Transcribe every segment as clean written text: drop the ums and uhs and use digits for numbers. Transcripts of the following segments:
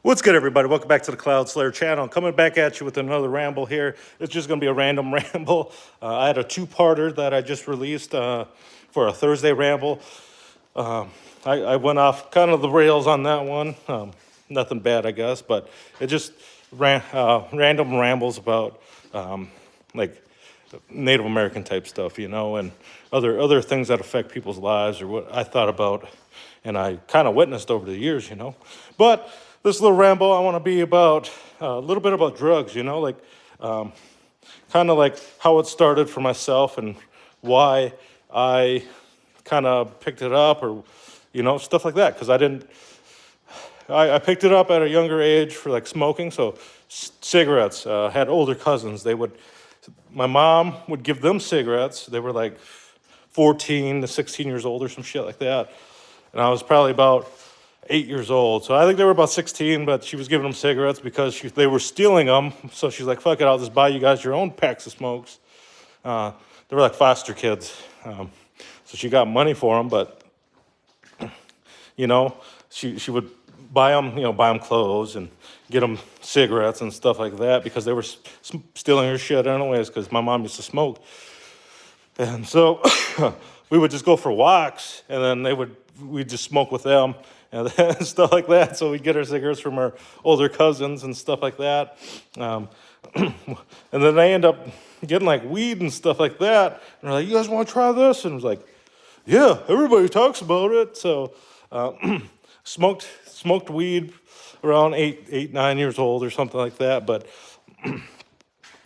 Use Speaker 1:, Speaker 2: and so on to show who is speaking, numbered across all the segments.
Speaker 1: What's good, everybody? Welcome back to the Cloud Slayer channel. Coming back at you with another ramble here. It's just going to be a random ramble. I had a two-parter that I just released for a Thursday ramble. I went off kind of the rails on that one. Nothing bad, I guess, but it just random rambles about like Native American type stuff, you know, and other things that affect people's lives or what I thought about and I kind of witnessed over the years, you know. But this little ramble, I want to be about a little bit about drugs, you know, like kind of like how it started for myself and why I kind of picked it up or, you know, stuff like that. Because I picked it up at a younger age for like smoking. So cigarettes, had older cousins. My mom would give them cigarettes. They were like 14 to 16 years old or some shit like that. And I was probably about 8 years old. So I think they were about 16, but she was giving them cigarettes because they were stealing them. So she's like, fuck it, I'll just buy you guys your own packs of smokes. They were like foster kids. So she got money for them, but, you know, she would buy them clothes and get them cigarettes and stuff like that because they were stealing her shit anyways because my mom used to smoke. And so we would just go for walks and then we'd just smoke with them and stuff like that. So we'd get our cigarettes from our older cousins and stuff like that. And then I end up getting like weed and stuff like that. And they're like, you guys want to try this? And I was like, yeah, everybody talks about it. So smoked weed around 9 years old or something like that. But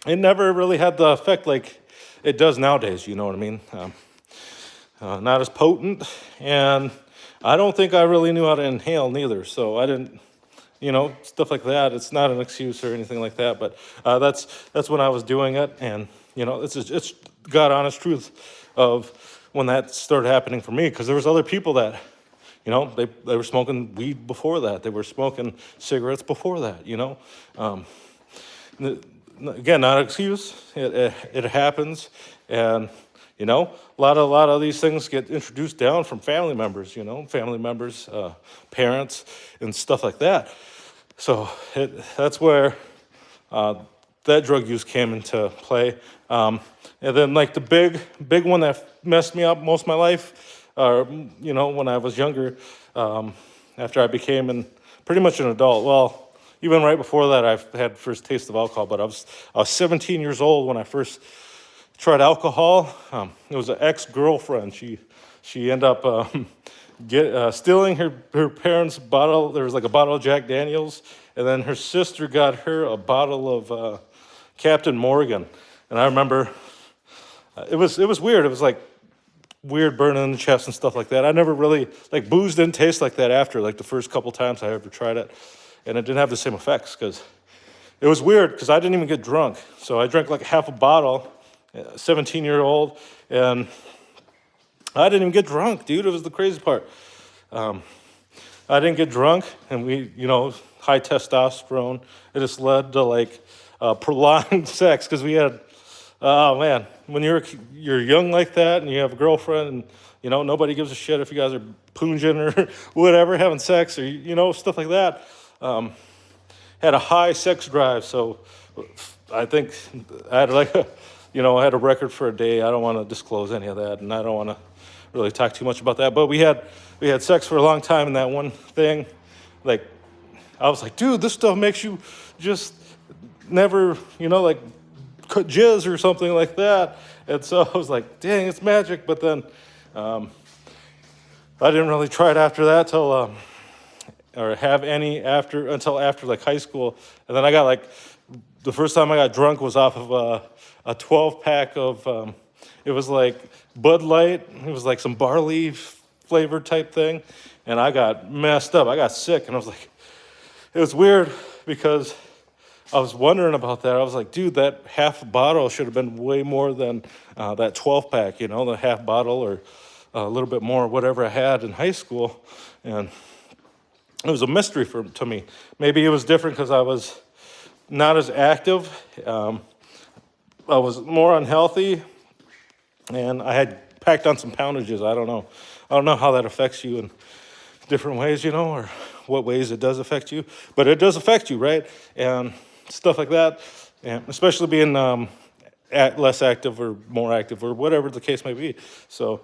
Speaker 1: it never really had the effect like it does nowadays, you know what I mean? Not as potent, and I don't think I really knew how to inhale neither, so I didn't, you know, stuff like that. It's not an excuse or anything like that, but that's when I was doing it, and, you know, it's God honest truth of when that started happening for me, because there was other people that, you know, they were smoking weed before that. They were smoking cigarettes before that, you know. Again, not an excuse. It happens, and you know, a lot of these things get introduced down from family members. You know, family members, parents, and stuff like that. So that's where that drug use came into play. And then like the big one that messed me up most of my life, you know, when I was younger, after I became pretty much an adult. Well, even right before that, I've had first taste of alcohol, but I was 17 years old when I first tried alcohol. It was an ex-girlfriend. She ended up stealing her parents' bottle. There was like a bottle of Jack Daniels, and then her sister got her a bottle of Captain Morgan. And I remember it was weird. It was like weird burning in the chest and stuff like that. I never really, like, booze didn't taste like that after, like the first couple times I ever tried it. And it didn't have the same effects because it was weird because I didn't even get drunk. So I drank like half a bottle, 17-year-old, and I didn't even get drunk, dude. It was the crazy part. I didn't get drunk, and we, you know, high testosterone. It just led to like prolonged sex because we had, oh man, when you're young like that and you have a girlfriend and, you know, nobody gives a shit if you guys are poonging or whatever, having sex or, you know, stuff like that. Had a high sex drive, so I think I had like I had a record for a day. I don't want to disclose any of that, and I don't want to really talk too much about that. But we had sex for a long time, and that one thing, like, I was like, dude, this stuff makes you just never, you know, like cut jizz or something like that. And so I was like, dang, it's magic. But then I didn't really try it after that till. Or have any until after like high school. And then I got like, the first time I got drunk was off of a 12-pack of, it was like Bud Light. It was like some barley flavored type thing. And I got messed up. I got sick. And I was like, it was weird because I was wondering about that. I was like, dude, that half bottle should have been way more than that 12-pack, you know, the half bottle or a little bit more, whatever I had in high school. And it was a mystery to me. Maybe it was different because I was not as active. I was more unhealthy, and I had packed on some poundages. I don't know how that affects you in different ways, you know, or what ways it does affect you, but it does affect you, right? And stuff like that, and especially being less active or more active or whatever the case may be. So,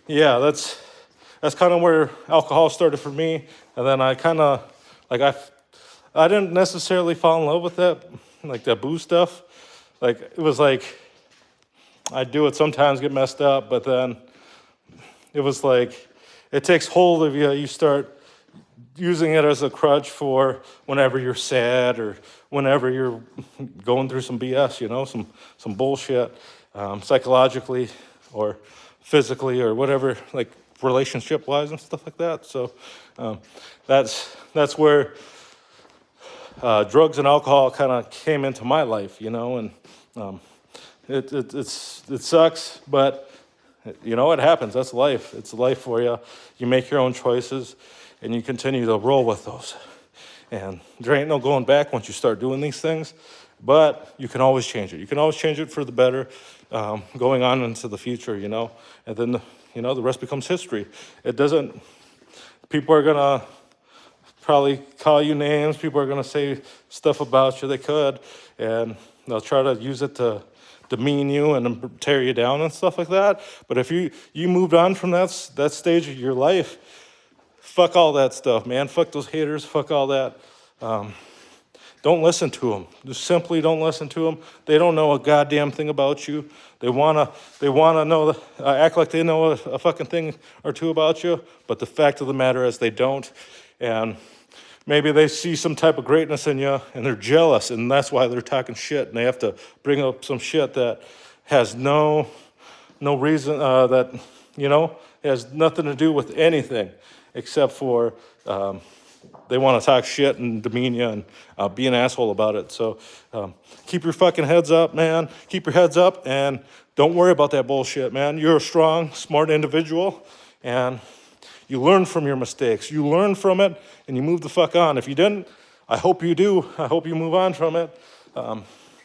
Speaker 1: yeah, that's kind of where alcohol started for me, and then I kind of like I didn't necessarily fall in love with that, like that booze stuff. Like it was like I do it sometimes, get messed up, but then it was like it takes hold of you. You start using it as a crutch for whenever you're sad or whenever you're going through some BS, some bullshit, psychologically or physically or whatever, like relationship wise and stuff like that. So that's where drugs and alcohol kind of came into my life, and it sucks, but it happens. That's life. It's life for you. You make your own choices, and you continue to roll with those. And there ain't no going back once you start doing these things, but you can always change it. You can always change it for the better, going on into the future, and then, the rest becomes history. It doesn't, people are gonna probably call you names. People are gonna say stuff about you. They could, and they'll try to use it to demean you and tear you down and stuff like that. But if you moved on from that stage of your life, fuck all that stuff, man. Fuck those haters. Fuck all that. Don't listen to them. Just simply don't listen to them. They don't know a goddamn thing about you. They wanna know, act like they know a fucking thing or two about you. But the fact of the matter is they don't. And maybe they see some type of greatness in you and they're jealous, and that's why they're talking shit, and they have to bring up some shit that has no reason, that, has nothing to do with anything except for they want to talk shit and demean you and be an asshole about it. So keep your fucking heads up, man. Keep your heads up and don't worry about that bullshit, man. You're a strong, smart individual, and you learn from your mistakes. You learn from it, and you move the fuck on. If you didn't, I hope you do. I hope you move on from it.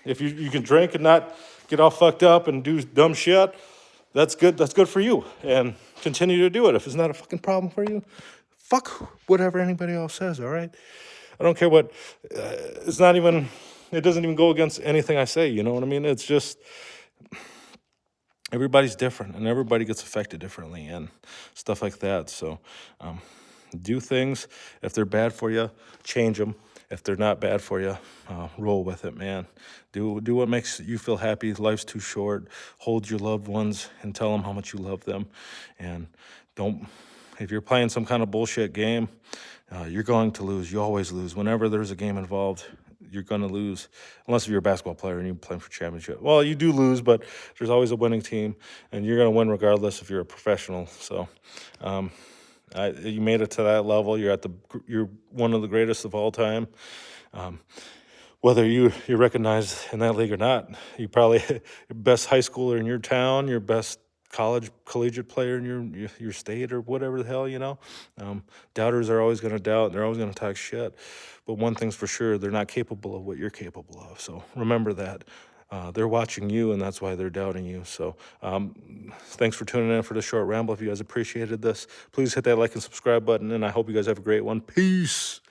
Speaker 1: If you can drink and not get all fucked up and do dumb shit, that's good. That's good for you. And continue to do it. If it's not a fucking problem for you, fuck whatever anybody else says, all right? I don't care what, it doesn't even go against anything I say, you know what I mean? It's just, everybody's different and everybody gets affected differently and stuff like that. So do things. If they're bad for you, change them. If they're not bad for you, roll with it, man. Do what makes you feel happy. Life's too short. Hold your loved ones and tell them how much you love them. And if you're playing some kind of bullshit game, you're going to lose. You always lose. Whenever there's a game involved, you're going to lose, unless you're a basketball player and you're playing for championship. Well, you do lose, but there's always a winning team, and you're going to win regardless if you're a professional. So you made it to that level. You're one of the greatest of all time. Whether you're recognized in that league or not, you probably best high schooler in your town, your best collegiate player in your state or whatever the hell, doubters are always going to doubt, and they're always going to talk shit. But one thing's for sure, they're not capable of what you're capable of. So remember that. They're watching you, and that's why they're doubting you. So thanks for tuning in for the short ramble. If you guys appreciated this, please hit that like and subscribe button, and I hope you guys have a great one. Peace.